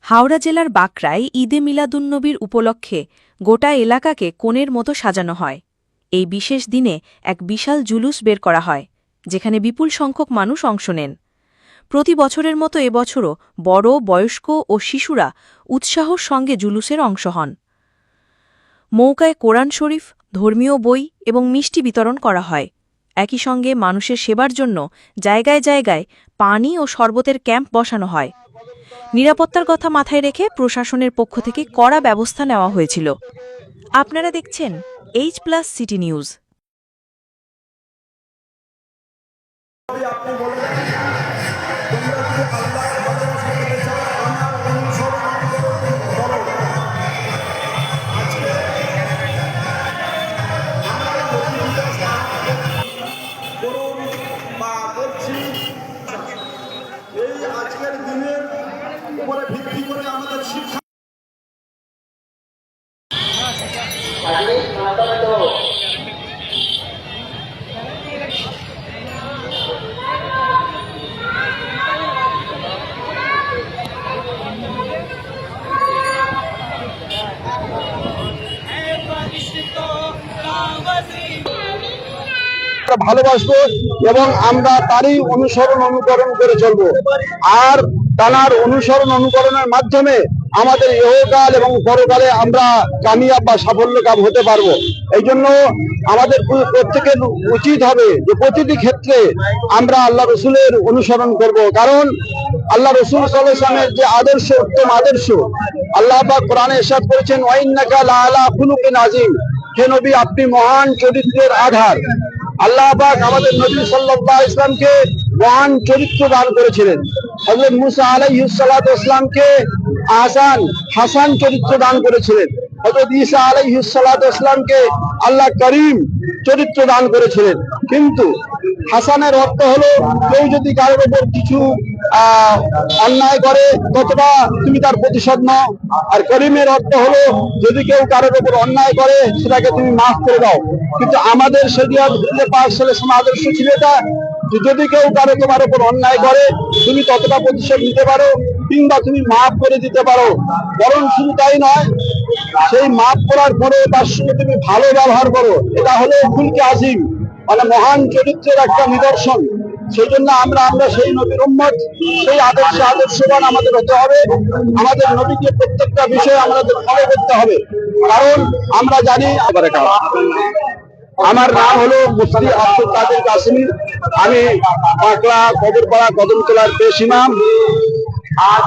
হাওড়া জেলার বাঁকড়ায় ঈদে মিলাদুন্নবীর উপলক্ষে গোটা এলাকাকে কোণের মতো সাজানো হয়। এই বিশেষ দিনে এক বিশাল জুলুস বের করা হয়, যেখানে বিপুল সংখ্যক মানুষ অংশ নেন। প্রতি বছরের মতো এবছরও বড়, বয়স্ক ও শিশুরা উৎসাহর সঙ্গে জুলুসের অংশ হন। মৌকায় কোরআন শরীফ, ধর্মীয় বই এবং মিষ্টি বিতরণ করা হয়। একই সঙ্গে মানুষের সেবার জন্য জায়গায় জায়গায় পানি ও শরবতের ক্যাম্প বসানো হয়। নিরাপত্তার কথা মাথায় রেখে প্রশাসনের পক্ষ থেকে কড়া ব্যবস্থা নেওয়া হয়েছিল। আপনারা দেখছেন H+ সিটি নিউজ। আজকের দিনের উপরে ভিত্তি করে আমাদের শিক্ষা ভালোবাসবো এবং আমরা তারই অনুকরণ করে চলবো। আর তার অনুকরণের মাধ্যমে আমাদের ইহকাল এবং পরকালে আমরা কামিয়াব বা সাফল্যকাম হতে পারবো। এই জন্য আমাদের প্রত্যেকের উচিত হবে যে প্রতিটি ক্ষেত্রে আমরা আল্লাহ রসুলের অনুসরণ করব। কারণ আল্লাহ রসুল সাল্লাল্লাহু আলাইহি ওয়াসাল্লামের যে আদর্শ, উত্তম আদর্শ, আল্লাহ পাক কোরআনে ইরশাদ করেছেন, ওয়া ইন্নাকা লাআলা খুলুকিন আযীম, হে নবী আপনি মহান চরিত্রের আধার। আল্লাহ পাক আমাদের নবী সাল্লাল্লাহু আলাইহি ওয়াসাল্লামকে মহান চরিত্র দান করেছিলেন। হযরত মুসা আলাইহিস সালাতু ওয়াসসালামকে হাসান চরিত্র দান করেছিলেন। হযরত ঈসা আলাইহিস সালাতু ওয়াসসালামকে আল্লাহ করিম চরিত্র দান করেছিলেন। কিন্তু হাসানের অর্থ হলো কেউ যদি কারোর উপর কিছু অন্যায় করে ততটা তুমি তার প্রতিশোধ নাও। আর করিমের অর্থ হলো যদি কেউ কারোর উপর অন্যায় করে সেটাকে তুমি মাফ করে দাও। কিন্তু আমাদের শরীয়ত পাক সাল্লাল্লাহু আলাইহি আদর্শ ছিল এটা, যদি কেউ কারো তোমার উপর অন্যায় করে তুমি ততটা প্রতিশোধ নিতে পারো কিংবা তুমি মাফ করে দিতে পারো। বরং শুধু তাই নয়, সেই মাফ করার পরে তার সঙ্গে তুমি ভালো ব্যবহার করো। এটা হলো খুলকে আজিম, মানে মহান চরিত্রের একটা নিদর্শন। সেই জন্য আমরা সেই নবীর উম্মত, সেই আদর্শবান আমাদের হতে হবে। আমাদের নবীকে প্রত্যেকটা বিষয়ে আমাদের ফলো করতে হবে। কারণ আমরা জানি, আমার নাম হলো মুফতি আব্দুল কাদের কাসেমি। আমি পাকড়া, কবরপাড়া, কদমতলার পেশ ইমাম। আর